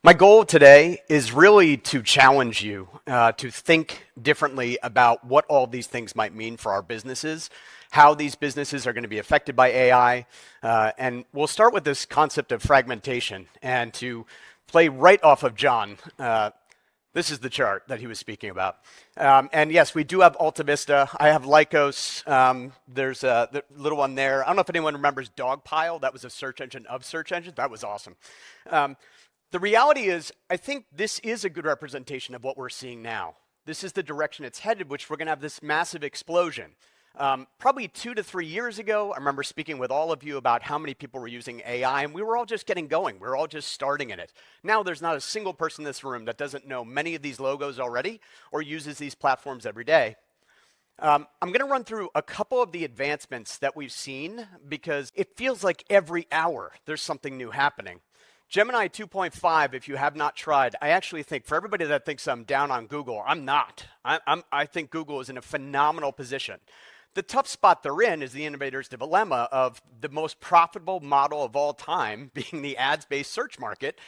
My goal today is really to challenge you to think differently about what all these things might mean for our businesses, how these businesses are going to be affected by AI, and we'll start with this concept of fragmentation. And to play right off of John, this is the chart that he was speaking about. And yes, we do have Alta Vista. I have Lycos. There's the little one there. I don't know if anyone remembers Dogpile. That was a search engine of search engines. That was awesome. The reality is, I think this is a good representation of what we're seeing now. This is the direction it's headed, which we're going to have this massive explosion. Probably 2 to 3 years ago, I remember speaking with all of you about how many people were using AI, and we were all just getting going. We were all just starting in it. Now there's not a single person in this room that doesn't know many of these logos already or uses these platforms every day. I'm going to run through a couple of the advancements that we've seen because it feels like every hour there's something new happening. Gemini 2.5, if you have not tried, I actually think for everybody that thinks I'm down on Google, I'm not. I think Google is in a phenomenal position. The tough spot they're in is the innovator's dilemma of the most profitable model of all time, being the ads-based search market,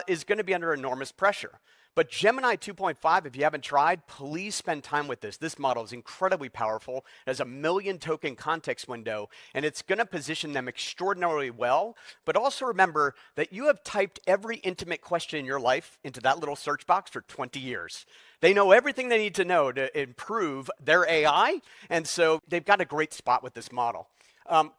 is going to be under enormous pressure. But Gemini 2.5, if you haven't tried, please spend time with this. This model is incredibly powerful. It has a 1 million token context window, and it's going to position them extraordinarily well. But also remember that you have typed every intimate question in your life into that little search box for 20 years. They know everything they need to know to improve their AI, and so they've got a great spot with this model.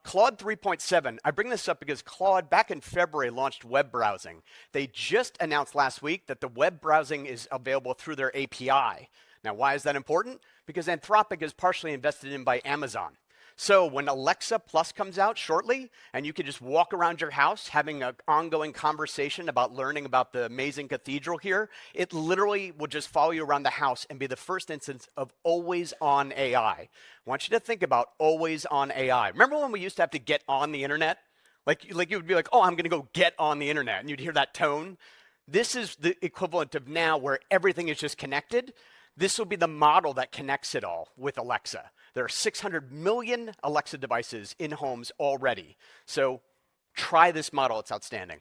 Claude 3.7, I bring this up because Claude, back in February, launched web browsing. They just announced last week that the web browsing is available through their API. Now, why is that important? Because Anthropic is partially invested in by Amazon. So when Alexa Plus comes out shortly, and you can just walk around your house having an ongoing conversation about learning about the amazing cathedral here, it literally will just follow you around the house and be the first instance of always-on AI. I want you to think about always-on AI. Remember when we used to have to get on the internet? Like you would be like, oh, I'm going to go get on the internet, and you'd hear that tone. This is the equivalent of now where everything is just connected. This will be the model that connects it all with Alexa. There are 600 million Alexa devices in homes already. So try this model, it's outstanding.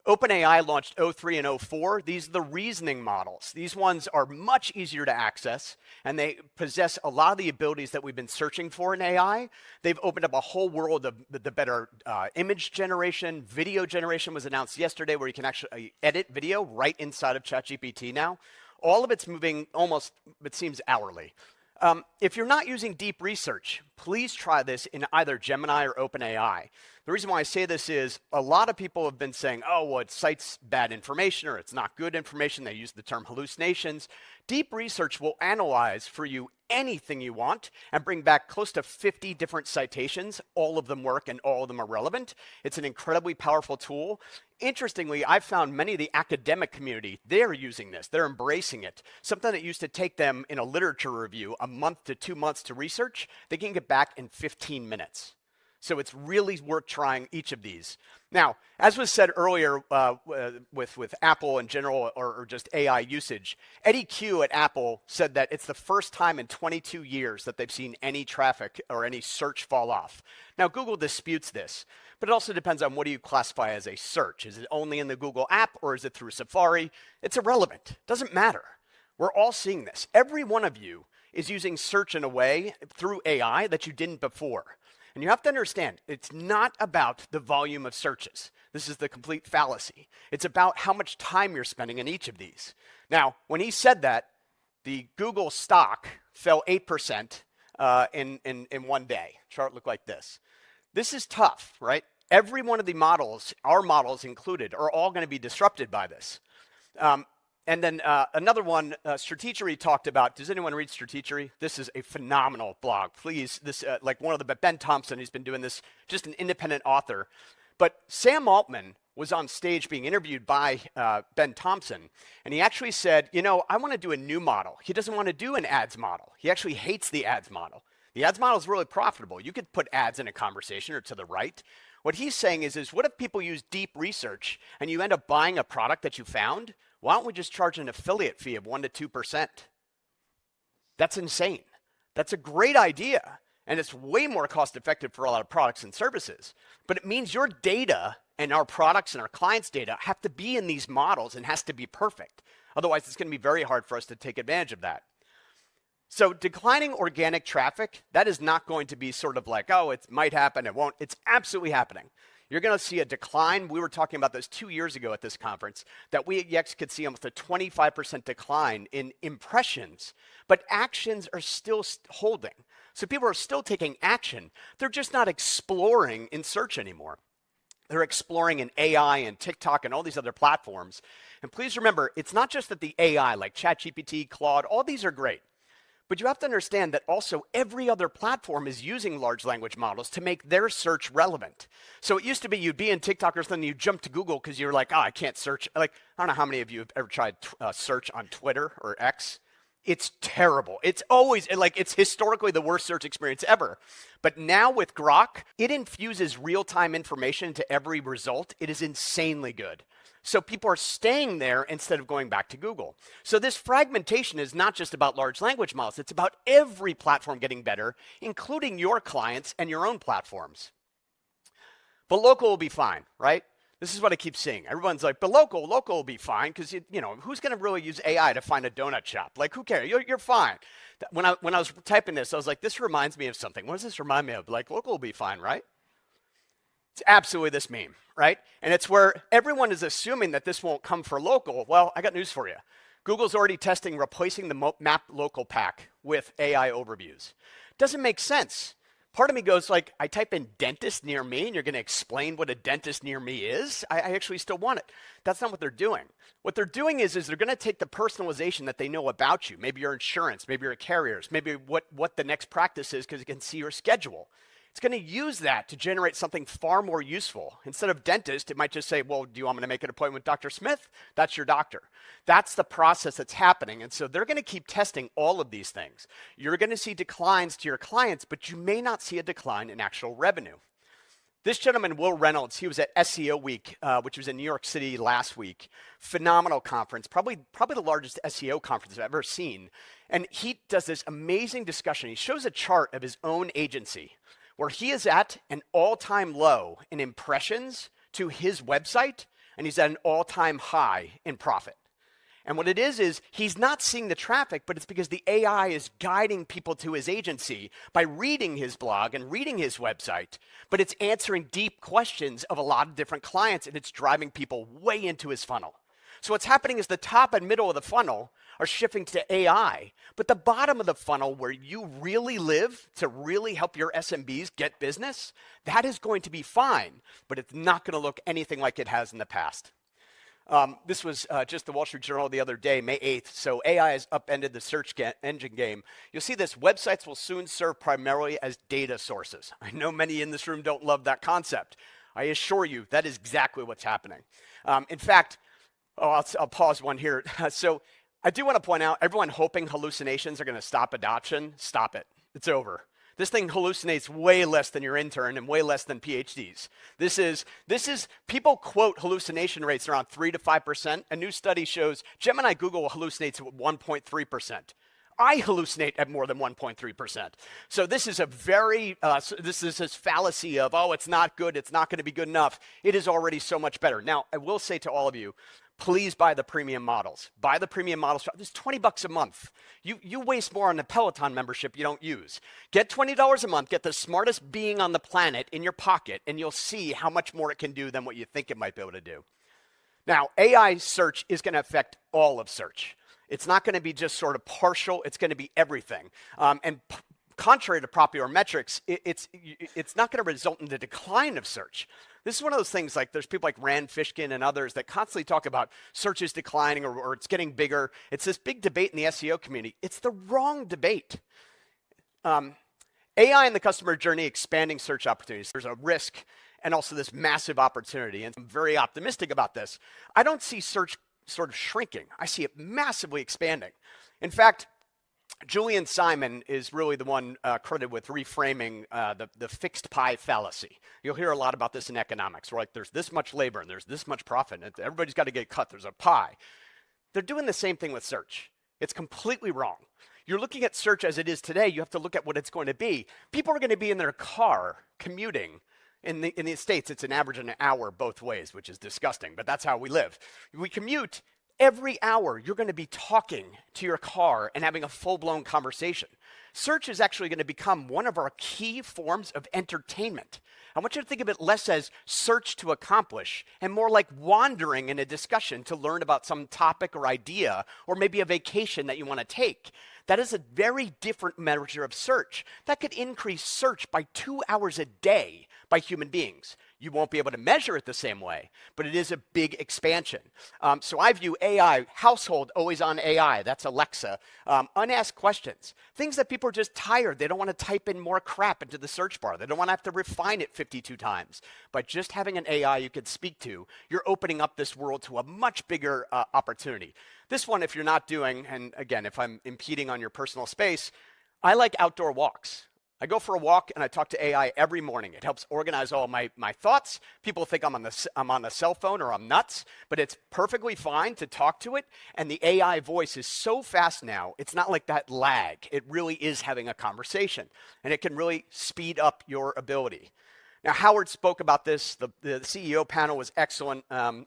OpenAI launched O3 and O4. These are the reasoning models. These ones are much easier to access, and they possess a lot of the abilities that we've been searching for in AI. They've opened up a whole world of the better image generation. Video generation was announced yesterday where you can actually edit video right inside of ChatGPT now. All of it's moving almost, it seems, hourly. If you're not using deep research, please try this in either Gemini or OpenAI. The reason why I say this is a lot of people have been saying, oh, well, it cites bad information or it's not good information. They use the term hallucinations. Deep research will analyze for you anything you want and bring back close to 50 different citations. All of them work and all of them are relevant. It's an incredibly powerful tool. Interestingly, I've found many of the academic community, they're using this, they're embracing it. Something that used to take them in a literature review a month to 2 months to research, they can get back in 15 minutes. So it's really worth trying each of these. Now, as was said earlier with Apple in general or just AI usage, Eddie Q at Apple said that it's the first time in 22 years that they've seen any traffic or any search fall off. Now, Google disputes this, but it also depends on what do you classify as a search. Is it only in the Google app or is it through Safari? It's irrelevant. It doesn't matter. We're all seeing this. Every one of you is using search in a way through AI that you didn't before. And you have to understand, it's not about the volume of searches. This is the complete fallacy. It's about how much time you're spending in each of these. Now, when he said that, the Google stock fell 8% in one day. Chart looked like this. This is tough, right? Every one of the models, our models included, are all going to be disrupted by this. And then another one, Strategery talked about. Does anyone read Strategery? This is a phenomenal blog. Please, this like one of the Ben Thompson, he's been doing this, just an independent author. But Sam Altman was on stage being interviewed by Ben Thompson, and he actually said, you know, I want to do a new model. He doesn't want to do an ads model. He actually hates the ads model. The ads model is really profitable. You could put ads in a conversation or to the right. What he's saying is what if people use deep research and you end up buying a product that you found? Why don't we just charge an affiliate fee of 1% to 2%? That's insane. That's a great idea. And it's way more cost effective for a lot of products and services. But it means your data and our products and our clients' data have to be in these models and has to be perfect. Otherwise, it's going to be very hard for us to take advantage of that. So declining organic traffic, that is not going to be sort of like, oh, it might happen, it won't. It's absolutely happening. You're going to see a decline. We were talking about this 2 years ago at this conference, that we at Yext could see almost a 25% decline in impressions, but actions are still holding. So people are still taking action. They're just not exploring in search anymore. They're exploring in AI and TikTok and all these other platforms. And please remember, it's not just that the AI, like ChatGPT, Claude, all these are great. But you have to understand that also every other platform is using large language models to make their search relevant. So it used to be you'd be in TikTok or something, you'd jump to Google because you're like, oh, I can't search. Like, I don't know how many of you have ever tried search on Twitter or X. It's terrible. It's always, like, it's historically the worst search experience ever. But now with Grok, it infuses real-time information into every result. It is insanely good. So people are staying there instead of going back to Google. So this fragmentation is not just about large language models. It's about every platform getting better, including your clients and your own platforms. But local will be fine, right? This is what I keep seeing. Everyone's like, but local will be fine because, you know, who's going to really use AI to find a donut shop? Like, who cares? You're fine. When I was typing this, I was like, this reminds me of something. What does this remind me of? Like, local will be fine, right? It's absolutely this meme, right? And it's where everyone is assuming that this won't come for local. Well, I got news for you. Google's already testing replacing the map local pack with AI overviews. Doesn't make sense. Part of me goes like, I type in dentist near me and you're going to explain what a dentist near me is? I actually still want it. That's not what they're doing. What they're doing is they're going to take the personalization that they know about you, maybe your insurance, maybe your carriers, maybe what the next practice is because it can see your schedule. It's going to use that to generate something far more useful. Instead of dentist, it might just say, well, do you want me to make an appointment with Dr. Smith? That's your doctor. That's the process that's happening. And so they're going to keep testing all of these things. You're going to see declines to your clients, but you may not see a decline in actual revenue. This gentleman, Will Reynolds, he was at SEO Week, which was in New York City last week. Phenomenal conference, probably the largest SEO conference I've ever seen. And he does this amazing discussion. He shows a chart of his own agency, where he is at an all-time low in impressions to his website, and he's at an all-time high in profit. And what it is he's not seeing the traffic, but it's because the AI is guiding people to his agency by reading his blog and reading his website, but it's answering deep questions of a lot of different clients, and it's driving people way into his funnel. So what's happening is the top and middle of the funnel are shifting to AI, but the bottom of the funnel where you really live to really help your SMBs get business, that is going to be fine, but it's not going to look anything like it has in the past. This was just the Wall Street Journal the other day, May 8th. So AI has upended the search engine game. You'll see this. Websites will soon serve primarily as data sources. I know many in this room don't love that concept. I assure you that is exactly what's happening. In fact, I'll pause one here. So I do want to point out, everyone hoping hallucinations are going to stop adoption, stop it. It's over. This thing hallucinates way less than your intern and way less than PhDs. This is people quote hallucination rates around 3 to 5%. A new study shows Gemini Google hallucinates at 1.3%. I hallucinate at more than 1.3%. So this is a very, this is this fallacy of, oh, it's not good, it's not going to be good enough. It is already so much better. Now, I will say to all of you, please buy the premium models. Buy the premium models. It's $20 a month. You waste more on the Peloton membership you don't use. Get $20 a month, get the smartest being on the planet in your pocket, and you'll see how much more it can do than what you think it might be able to do. Now, AI search is going to affect all of search. It's not going to be just sort of partial. It's going to be everything. Contrary to popular metrics, it's not going to result in the decline of search. This is one of those things, like there's people like Rand Fishkin and others that constantly talk about search is declining or it's getting bigger. It's this big debate in the SEO community. It's the wrong debate. AI in the customer journey, expanding search opportunities. There's a risk and also this massive opportunity, and I'm very optimistic about this. I don't see search sort of shrinking. I see it massively expanding. In fact, Julian Simon is really the one credited with reframing the fixed pie fallacy. You'll hear a lot about this in economics. We're like, there's this much labor and there's this much profit, and everybody's got to get cut. There's a pie. They're doing the same thing with search. It's completely wrong. You're looking at search as it is today, you have to look at what it's going to be. People are going to be in their car commuting. In the States, it's an average of an hour both ways, which is disgusting, but that's how we live. We commute. Every hour, you're going to be talking to your car and having a full-blown conversation. Search is actually going to become one of our key forms of entertainment. I want you to think of it less as search to accomplish and more like wandering in a discussion to learn about some topic or idea, or maybe a vacation that you want to take. That is a very different measure of search. That could increase search by 2 hours a day by human beings. You won't be able to measure it the same way, but it is a big expansion. So I view AI, household, always on AI, that's Alexa, unasked questions, things that people are just tired. They don't want to type in more crap into the search bar. They don't want to have to refine it 52 times. By just having an AI you can speak to, you're opening up this world to a much bigger opportunity. This one, if you're not doing, and again, if I'm impeding on your personal space, I like outdoor walks. I go for a walk and I talk to AI every morning. It helps organize all my thoughts. People think I'm on the cell phone or I'm nuts, but it's perfectly fine to talk to it. And the AI voice is so fast now, it's not like that lag. It really is having a conversation, and it can really speed up your ability. Now, Howard spoke about this. The CEO panel was excellent. I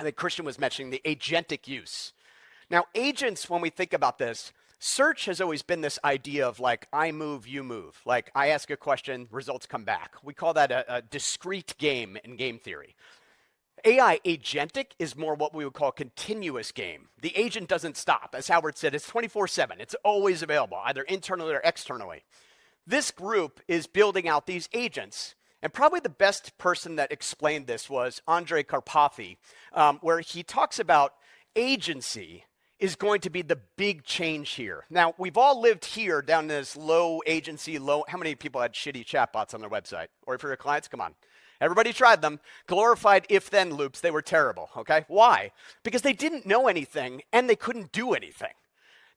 think Christian was mentioning the agentic use. Now, agents, when we think about this, search has always been this idea of like, I move, you move. Like, I ask a question, results come back. We call that a discrete game in game theory. AI agentic is more what we would call continuous game. The agent doesn't stop. As Howard said, it's 24/7. It's always available, either internally or externally. This group is building out these agents. And probably the best person that explained this was Andrej Karpathy, where he talks about agency is going to be the big change here. Now, we've all lived here down this low agency, how many people had shitty chatbots on their website? Or for your clients, come on. Everybody tried them. Glorified if-then loops, they were terrible, okay? Why? Because they didn't know anything and they couldn't do anything.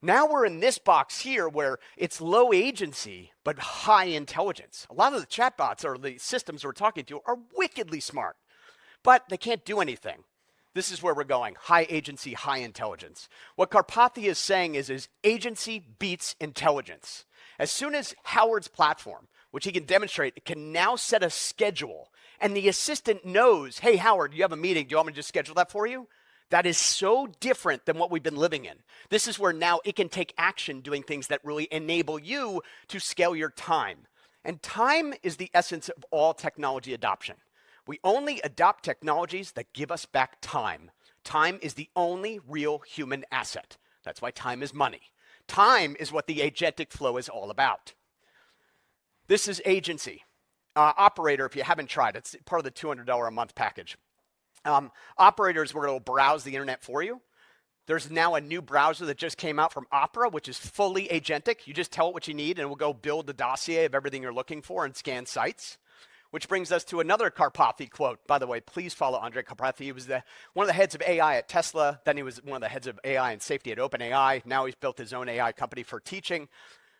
Now we're in this box here where it's low agency, but high intelligence. A lot of the chatbots or the systems we're talking to are wickedly smart, but they can't do anything. This is where we're going, high agency, high intelligence. What Karpathy is saying is agency beats intelligence. As soon as Howard's platform, which he can demonstrate, it can now set a schedule, and the assistant knows, hey, Howard, you have a meeting, do you want me to just schedule that for you? That is so different than what we've been living in. This is where now it can take action doing things that really enable you to scale your time. And time is the essence of all technology adoption. We only adopt technologies that give us back time. Time is the only real human asset. That's why time is money. Time is what the agentic flow is all about. This is agency. Operator, if you haven't tried, it's part of the $200 a month package. Operators will browse the internet for you. There's now a new browser that just came out from Opera, which is fully agentic. You just tell it what you need, and it will go build the dossier of everything you're looking for and scan sites. Which brings us to another Karpathy quote. By the way, please follow Andrej Karpathy. He was one of the heads of AI at Tesla. Then he was one of the heads of AI and safety at OpenAI. Now he's built his own AI company for teaching.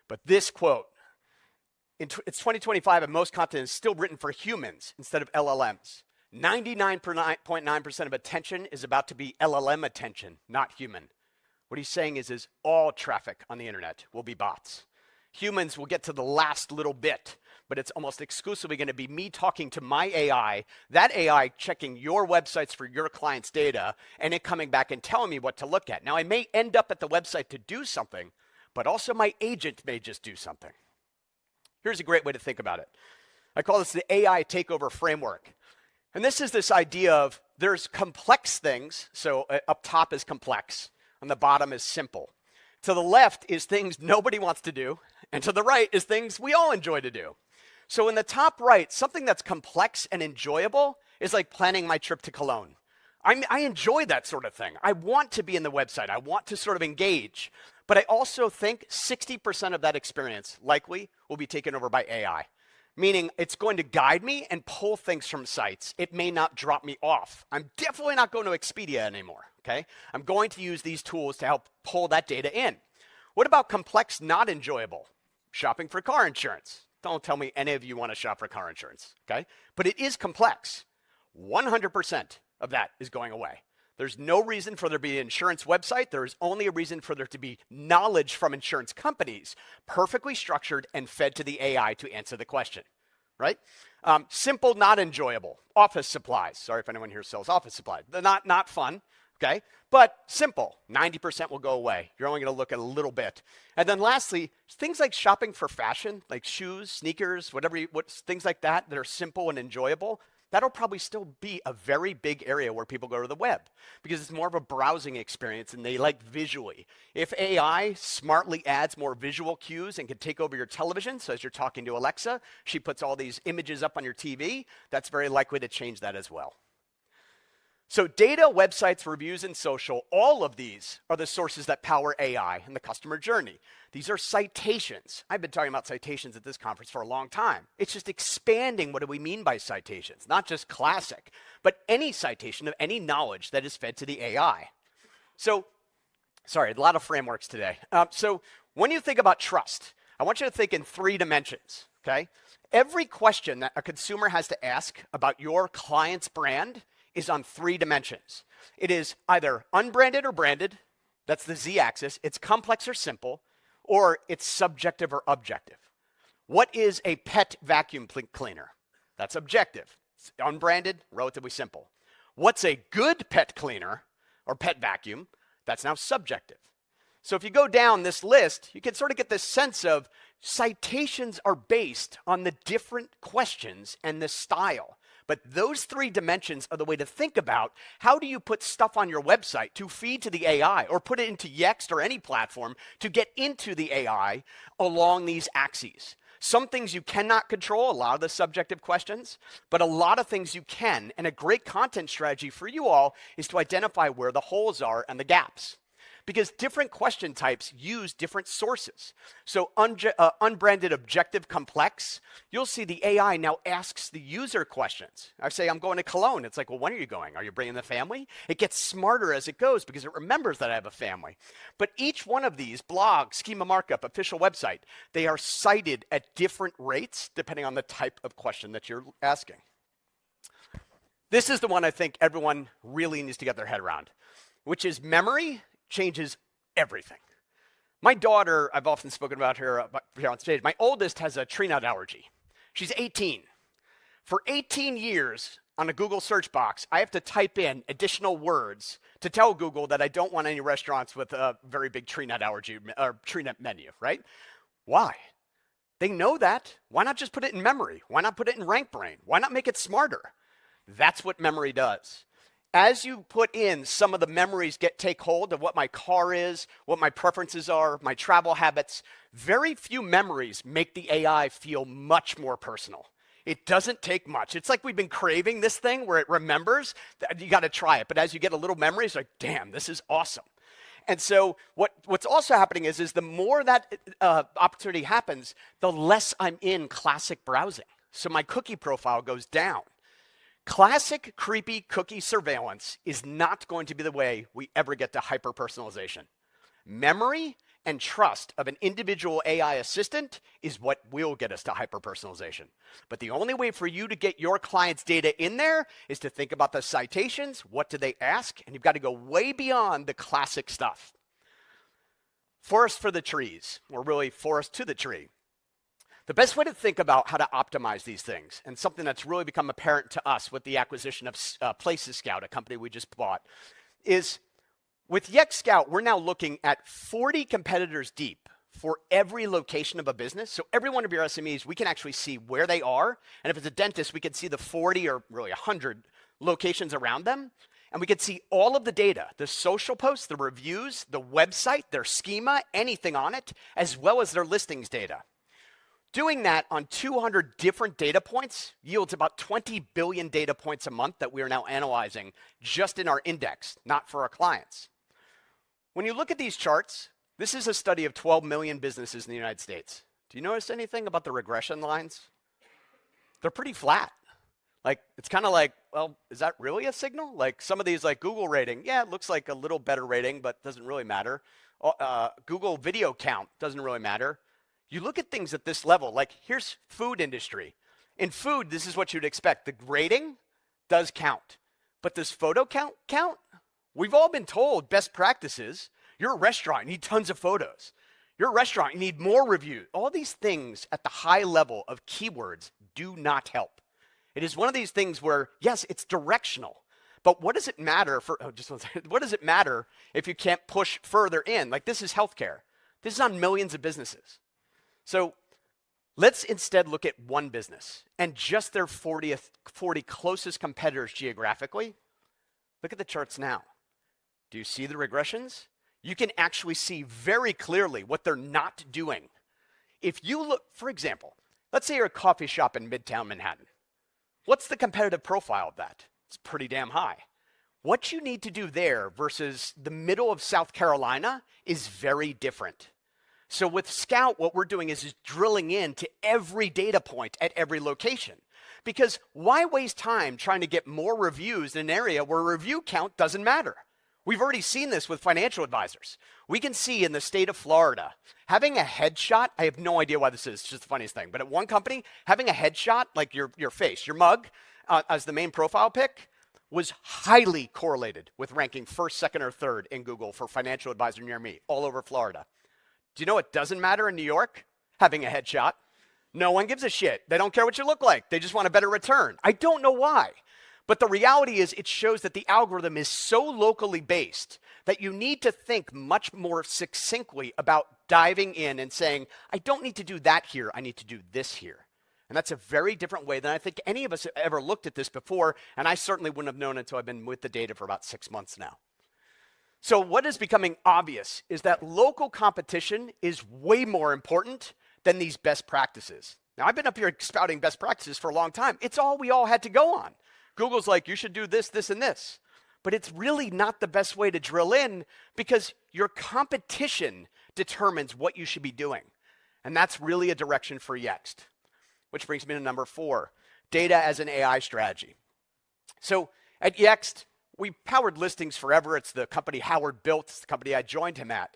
But this quote, it's 2025 and most content is still written for humans instead of LLMs. 99.9% of attention is about to be LLM attention, not human. What he's saying is all traffic on the internet will be bots. Humans will get to the last little bit, but it's almost exclusively going to be me talking to my AI, that AI checking your websites for your client's data, and it coming back and telling me what to look at. Now, I may end up at the website to do something, but also my agent may just do something. Here's a great way to think about it. I call this the AI takeover framework. And this is this idea of there's complex things. So up top is complex, on the bottom is simple. To the left is things nobody wants to do, and to the right is things we all enjoy to do. So in the top right, something that's complex and enjoyable is like planning my trip to Cologne. I enjoy that sort of thing. I want to be in the website. I want to sort of engage. But I also think 60% of that experience likely will be taken over by AI. Meaning it's going to guide me and pull things from sites. It may not drop me off. I'm definitely not going to Expedia anymore, okay? I'm going to use these tools to help pull that data in. What about complex, not enjoyable? Shopping for car insurance. Don't tell me any of you want to shop for car insurance, okay? But it is complex. 100% of that is going away. There's no reason for there to be an insurance website. There is only a reason for there to be knowledge from insurance companies, perfectly structured and fed to the AI to answer the question, right? Simple, not enjoyable. Office supplies. Sorry if anyone here sells office supplies. They're not fun, okay? But simple. 90% will go away. You're only going to look at a little bit. And then lastly, things like shopping for fashion, like shoes, sneakers, things like that that are simple and enjoyable, that'll probably still be a very big area where people go to the web because it's more of a browsing experience and they like visually. If AI smartly adds more visual cues and can take over your television, so as you're talking to Alexa, she puts all these images up on your TV, that's very likely to change that as well. So data, websites, reviews, and social, all of these are the sources that power AI and the customer journey. These are citations. I've been talking about citations at this conference for a long time. It's just expanding what do we mean by citations, not just classic, but any citation of any knowledge that is fed to the AI. So, sorry, a lot of frameworks today. So when you think about trust, I want you to think in 3 dimensions, okay? Every question that a consumer has to ask about your client's brand is on 3 dimensions. It is either unbranded or branded, that's the z-axis, it's complex or simple, or it's subjective or objective. What is a pet vacuum cleaner? That's objective. It's unbranded, relatively simple. What's a good pet cleaner or pet vacuum? That's now subjective. So if you go down this list, you can sort of get this sense of citations are based on the different questions and the style. But those 3 dimensions are the way to think about how do you put stuff on your website to feed to the AI or put it into Yext or any platform to get into the AI along these axes. Some things you cannot control, a lot of the subjective questions, but a lot of things you can. And a great content strategy for you all is to identify where the holes are and the gaps. Because different question types use different sources. So unbranded, objective, complex, you'll see the AI now asks the user questions. I say, I'm going to Cologne. It's like, well, when are you going? Are you bringing the family? It gets smarter as it goes because it remembers that I have a family. But each one of these, blog, schema markup, official website, they are cited at different rates depending on the type of question that you're asking. This is the one I think everyone really needs to get their head around, which is memory changes everything. My daughter, I've often spoken about her here on stage, my oldest has a tree nut allergy. She's 18. For 18 years on a Google search box, I have to type in additional words to tell Google that I don't want any restaurants with a very big tree nut allergy or tree nut menu, right? Why? They know that. Why not just put it in memory? Why not put it in rank brain? Why not make it smarter? That's what memory does. As you put in some of the memories take hold of what my car is, what my preferences are, my travel habits, very few memories make the AI feel much more personal. It doesn't take much. It's like we've been craving this thing where it remembers. You got to try it. But as you get a little memory, it's like, damn, this is awesome. And so what's also happening is the more that opportunity happens, the less I'm in classic browsing. So my cookie profile goes down. Classic creepy cookie surveillance is not going to be the way we ever get to hyper-personalization. Memory and trust of an individual AI assistant is what will get us to hyper-personalization. But the only way for you to get your client's data in there is to think about the citations, what do they ask, and you've got to go way beyond the classic stuff. Forest for the trees, or really forest to the tree. The best way to think about how to optimize these things, and something that's really become apparent to us with the acquisition of Places Scout, a company we just bought, is with Yext Scout, we're now looking at 40 competitors deep for every location of a business. So every one of your SMEs, we can actually see where they are. And if it's a dentist, we can see the 40 or really 100 locations around them. And we can see all of the data, the social posts, the reviews, the website, their schema, anything on it, as well as their listings data. Doing that on 200 different data points yields about 20 billion data points a month that we are now analyzing just in our index, not for our clients. When you look at these charts, this is a study of 12 million businesses in the United States. Do you notice anything about the regression lines? They're pretty flat. Like, it's kind of like, well, is that really a signal? Like some of these, like Google rating, yeah, it looks like a little better rating, but doesn't really matter. Google video count doesn't really matter. You look at things at this level, like here's food industry. In food, this is what you'd expect. The rating does count, but does photo count? We've all been told best practices. You're a restaurant, you need tons of photos. You're a restaurant, you need more reviews. All these things at the high level of keywords do not help. It is one of these things where, yes, it's directional, but what does it matter for, what does it matter if you can't push further in? Like, this is healthcare. This is on millions of businesses. So let's instead look at one business and just their 40 closest competitors geographically. Look at the charts now. Do you see the regressions? You can actually see very clearly what they're not doing. If you look, for example, let's say you're a coffee shop in Midtown Manhattan. What's the competitive profile of that? It's pretty damn high. What you need to do there versus the middle of South Carolina is very different. So with Scout, what we're doing is drilling into every data point at every location. Because why waste time trying to get more reviews in an area where review count doesn't matter? We've already seen this with financial advisors. We can see in the state of Florida, having a headshot, I have no idea why this is, it's just the funniest thing, but at one company, having a headshot, like your face, your mug, as the main profile pic, was highly correlated with ranking first, second, or third in Google for financial advisor near me, all over Florida. Do you know it doesn't matter in New York, having a headshot? No one gives a shit. They don't care what you look like. They just want a better return. I don't know why. But the reality is it shows that the algorithm is so locally based that you need to think much more succinctly about diving in and saying, I don't need to do that here. I need to do this here. And that's a very different way than I think any of us have ever looked at this before. And I certainly wouldn't have known until I've been with the data for about 6 months now. So what is becoming obvious is that local competition is way more important than these best practices. Now, I've been up here spouting best practices for a long time. It's all we all had to go on. Google's like, you should do this, this, and this. But it's really not the best way to drill in because your competition determines what you should be doing. And that's really a direction for Yext, which brings me to number 4, data as an AI strategy. So at Yext, we powered listings forever. It's the company Howard built. It's the company I joined him at.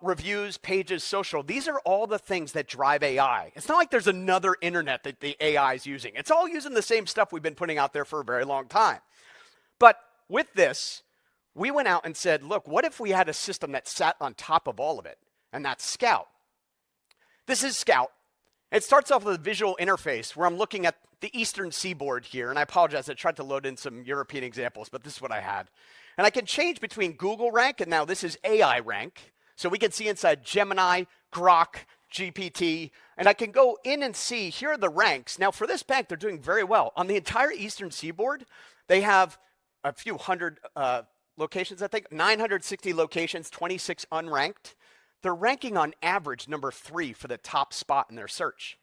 Reviews, pages, social. These are all the things that drive AI. It's not like there's another internet that the AI is using. It's all using the same stuff we've been putting out there for a very long time. But with this, we went out and said, look, what if we had a system that sat on top of all of it? And that's Scout. This is Scout. It starts off with a visual interface where I'm looking at the eastern seaboard here, and I apologize, I tried to load in some European examples, but this is what I had. And I can change between Google rank, and now this is AI rank. So we can see inside Gemini, Grok, GPT, and I can go in and see, here are the ranks. Now for this bank, they're doing very well. On the entire eastern seaboard, they have a few hundred locations, I think, 960 locations, 26 unranked. They're ranking on average number 3 for the top spot in their search.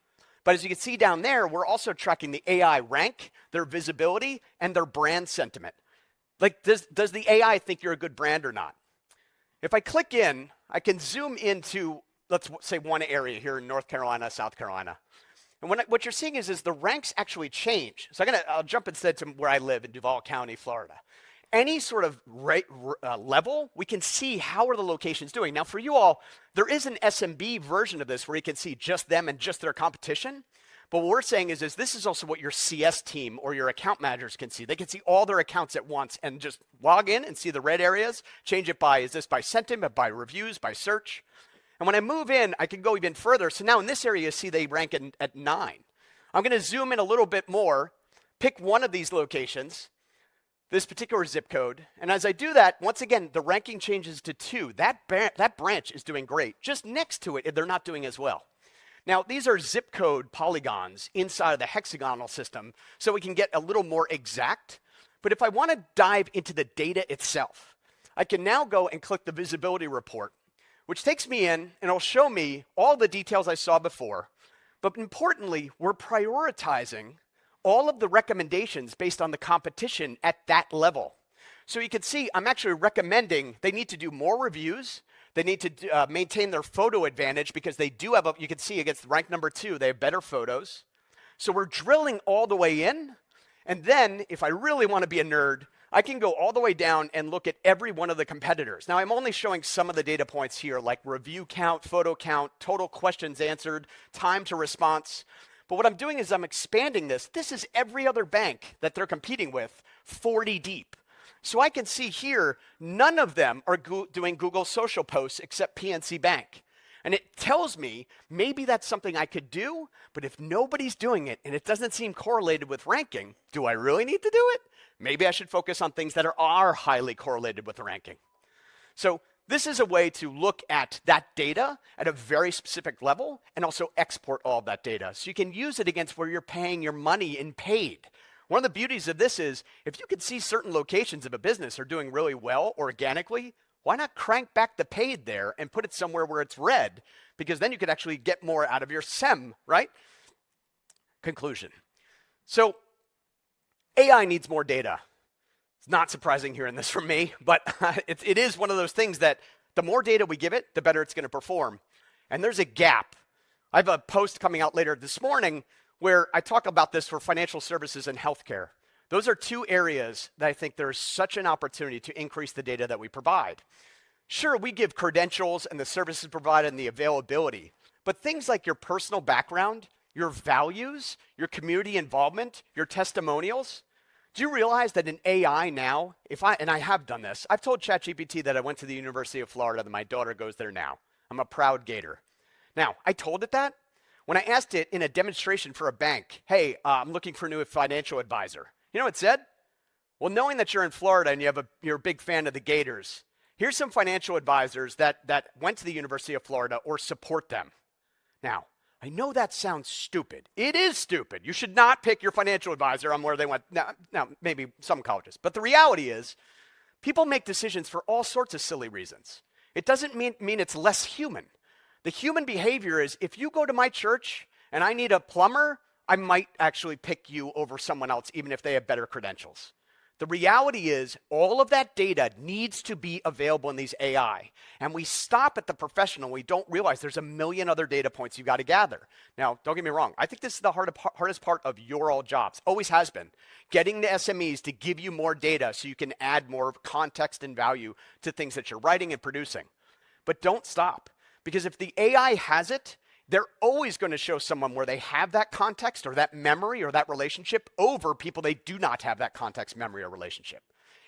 But as you can see down there, we're also tracking the AI rank, their visibility, and their brand sentiment. Like, does the AI think you're a good brand or not? If I click in, I can zoom into, let's say, one area here in North Carolina, South Carolina. And what you're seeing is the ranks actually change. So I'll jump instead to where I live in Duval County, Florida. Any sort of level, we can see how are the locations doing. Now for you all, there is an SMB version of this where you can see just them and just their competition. But what we're saying is this is also what your CS team or your account managers can see. They can see all their accounts at once and just log in and see the red areas, change it by, is this by sentiment, by reviews, by search? And when I move in, I can go even further. So now in this area, you see they rank at 9. I'm going to zoom in a little bit more, pick one of these locations, this particular zip code. And as I do that, once again, the ranking changes to 2. That branch is doing great. Just next to it, they're not doing as well. Now, these are zip code polygons inside of the hexagonal system, so we can get a little more exact. But if I want to dive into the data itself, I can now go and click the visibility report, which takes me in and it'll show me all the details I saw before. But importantly, we're prioritizing all of the recommendations based on the competition at that level. So you can see I'm actually recommending they need to do more reviews. They need to maintain their photo advantage because they do have, you can see against rank number 2, they have better photos. So we're drilling all the way in. And then if I really want to be a nerd, I can go all the way down and look at every one of the competitors. Now I'm only showing some of the data points here, like review count, photo count, total questions answered, time to response. But what I'm doing is I'm expanding this. This is every other bank that they're competing with, 40 deep. So I can see here, none of them are doing Google social posts except PNC Bank. And it tells me maybe that's something I could do, but if nobody's doing it and it doesn't seem correlated with ranking, do I really need to do it? Maybe I should focus on things that are highly correlated with the ranking. So this is a way to look at that data at a very specific level and also export all of that data. So you can use it against where you're paying your money in paid. One of the beauties of this is if you can see certain locations of a business are doing really well organically, why not crank back the paid there and put it somewhere where it's red? Because then you could actually get more out of your SEM, right? Conclusion. So AI needs more data. It's not surprising hearing this from me, but it is one of those things that the more data we give it, the better it's going to perform. And there's a gap. I have a post coming out later this morning where I talk about this for financial services and healthcare. Those are two areas that I think there's such an opportunity to increase the data that we provide. Sure, we give credentials and the services provided and the availability, but things like your personal background, your values, your community involvement, your testimonials. Do you realize that in AI now, and I have done this, I've told ChatGPT that I went to the University of Florida, that my daughter goes there now. I'm a proud Gator. Now, I told it that when I asked it in a demonstration for a bank, hey, I'm looking for a new financial advisor. You know what it said? Well, knowing that you're in Florida and you're a big fan of the Gators, here's some financial advisors that went to the University of Florida or support them. Now, I know that sounds stupid. It is stupid. You should not pick your financial advisor on where they went. Now, maybe some colleges. But the reality is, people make decisions for all sorts of silly reasons. It doesn't mean it's less human. The human behavior is, if you go to my church and I need a plumber, I might actually pick you over someone else, even if they have better credentials. The reality is all of that data needs to be available in these AI. And we stop at the professional. We don't realize there's a million other data points you got to gather. Now, don't get me wrong. I think this is the hardest part of your all jobs. Always has been. Getting the SMEs to give you more data so you can add more context and value to things that you're writing and producing. But don't stop. Because if the AI has it, they're always going to show someone where they have that context or that memory or that relationship over people they do not have that context, memory, or relationship.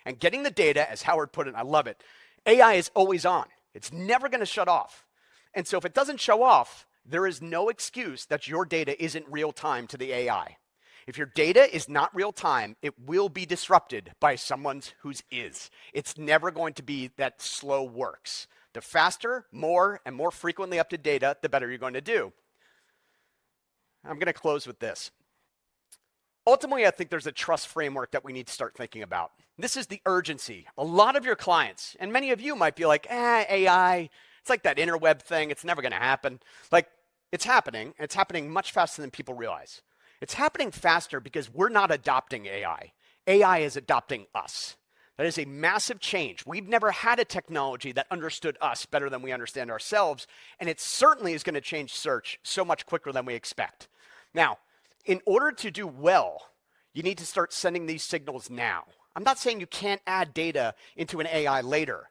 And getting the data, as Howard put it, and I love it, AI is always on. It's never going to shut off. And so if it doesn't show off, there is no excuse that your data isn't real time to the AI. If your data is not real time, it will be disrupted by someone whose is. It's never going to be that slow works. The faster, more, and more frequently updated data, the better you're going to do. I'm going to close with this. Ultimately, I think there's a trust framework that we need to start thinking about. This is the urgency. A lot of your clients, and many of you might be like, AI, it's like that interweb thing. It's never going to happen. Like, it's happening. It's happening much faster than people realize. It's happening faster because we're not adopting AI. AI is adopting us. That is a massive change. We've never had a technology that understood us better than we understand ourselves, and it certainly is going to change search so much quicker than we expect. Now, in order to do well, you need to start sending these signals now. I'm not saying you can't add data into an AI later,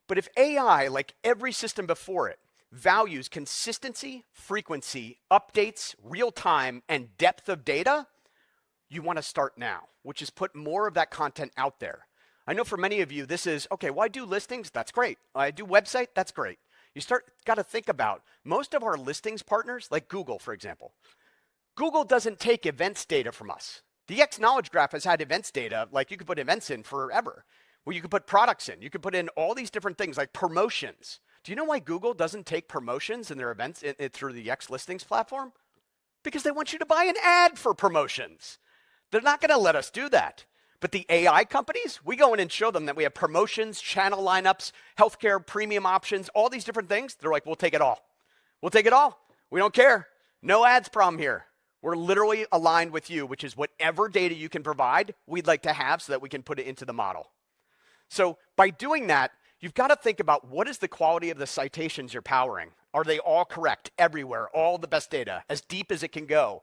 but if AI, like every system before it, values consistency, frequency, updates, real time, and depth of data, you want to start now, which is put more of that content out there. I know for many of you, this is, okay, well, I do listings, that's great. I do website, that's great. You got to think about, most of our listings partners, like Google, for example, Google doesn't take events data from us. The Yext Knowledge Graph has had events data, like you could put events in forever. Well, you could put products in. You could put in all these different things like promotions. Do you know why Google doesn't take promotions in their events through the Yext listings platform? Because they want you to buy an ad for promotions. They're not going to let us do that. But the AI companies, we go in and show them that we have promotions, channel lineups, healthcare, premium options, all these different things. They're like, we'll take it all. We'll take it all. We don't care. No ads problem here. We're literally aligned with you, which is whatever data you can provide, we'd like to have so that we can put it into the model. So by doing that, you've got to think about what is the quality of the citations you're powering. Are they all correct everywhere, all the best data, as deep as it can go?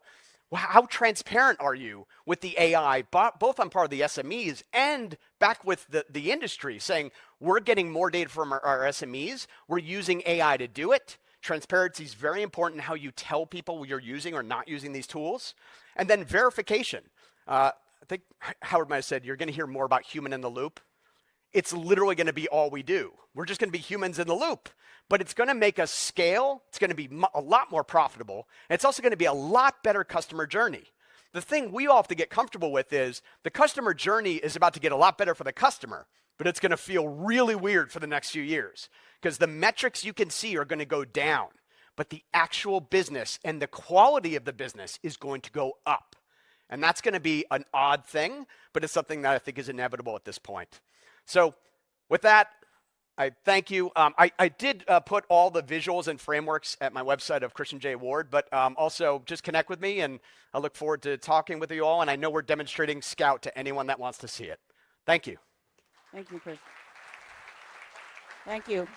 How transparent are you with the AI, both on part of the SMEs and back with the industry, saying we're getting more data from our SMEs, we're using AI to do it. Transparency is very important in how you tell people you're using or not using these tools. And then verification. I think Howard might have said you're going to hear more about human in the loop. it's literally going to be all we do. We're just going to be humans in the loop. But it's going to make us scale. It's going to be a lot more profitable. And it's also going to be a lot better customer journey. The thing we all have to get comfortable with is the customer journey is about to get a lot better for the customer, but it's going to feel really weird for the next few years because the metrics you can see are going to go down, but the actual business and the quality of the business is going to go up. And that's going to be an odd thing, but it's something that I think is inevitable at this point. So with that, I thank you. I did put all the visuals and frameworks at my website of Christian J. Ward, but also just connect with me, and I look forward to talking with you all. And I know we're demonstrating Scout to anyone that wants to see it. Thank you. Thank you, Chris. Thank you.